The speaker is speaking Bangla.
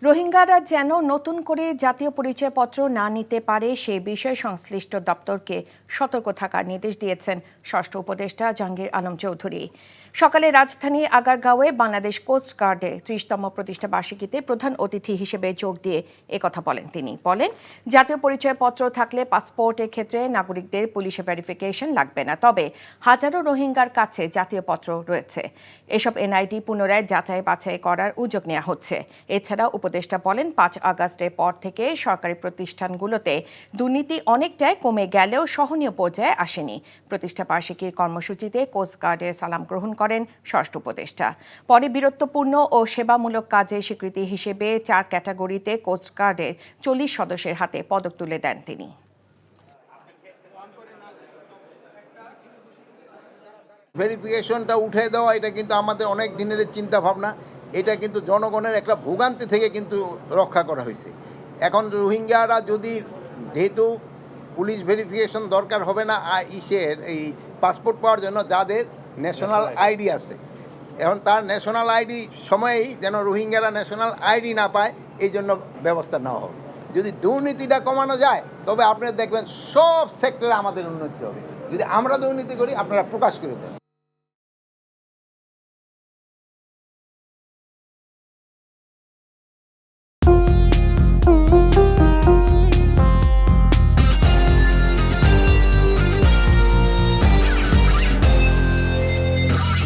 রোহিঙ্গারা যেন নতুন করে জাতীয় পরিচয়পত্র না নিতে পারে সে বিষয়ে সংশ্লিষ্ট দপ্তরকে সতর্ক থাকার নির্দেশ দিয়েছেন ষষ্ঠ উপদেষ্টা জাহাঙ্গীর আলম চৌধুরী। সকালে রাজধানীর আগারগাঁওয়ে বাংলাদেশ কোস্ট গার্ডে ৩০তম প্রতিষ্ঠা বার্ষিকীতে প্রধান অতিথি হিসেবে যোগ দিয়ে একথা বলেন। তিনি বলেন, জাতীয় পরিচয়পত্র থাকলে পাসপোর্টের ক্ষেত্রে নাগরিকদের পুলিশে ভেরিফিকেশন লাগবে না, তবে হাজারো রোহিঙ্গার কাছে জাতীয়পত্র রয়েছে। এসব এনআইডি পুনরায় যাচাই বাছাই করার উদ্যোগ নেওয়া হচ্ছে। এছাড়া উপদেষ্টা বলেন, ৫ আগস্টের পর থেকে সরকারি প্রতিষ্ঠানগুলোতে দুর্নীতি অনেকটাই কমে গেলেও সহনীয় পর্যায়ে আসেনি। প্রতিষ্ঠা বার্ষিকীর কর্মসূচিতে কোস্টগার্ডের সালাম গ্রহণ করেন ষষ্ঠ উপদেষ্টা। পরে বীরত্বপূর্ণ ও সেবামূলক কাজের স্বীকৃতি হিসেবে ৪ ক্যাটাগরিতে কোস্টগার্ডের ৪০ সদস্যের হাতে পদক তুলে দেন তিনি। ভেরিফিকেশনটা উঠে দেওয়া এটা কিন্তু আমাদের অনেক দিনের চিন্তা ভাবনা। এটা কিন্তু জনগণের একটা ভোগান্তি থেকে কিন্তু রক্ষা করা হয়েছে। এখন রোহিঙ্গারা যদি, যেহেতু পুলিশ ভেরিফিকেশন দরকার হবে না এই পাসপোর্ট পাওয়ার জন্য যাদের ন্যাশনাল আইডি আছে, এখন তার ন্যাশনাল আইডি সময়েই যেন রোহিঙ্গারা ন্যাশনাল আইডি না পায়, এই জন্য ব্যবস্থা নেওয়া হবে। যদি দুর্নীতিটা কমানো যায় তবে আপনারা দেখবেন সব সেক্টরে আমাদের উন্নতি হবে। যদি আমরা দুর্নীতি করি আপনারা প্রকাশ করে দেন।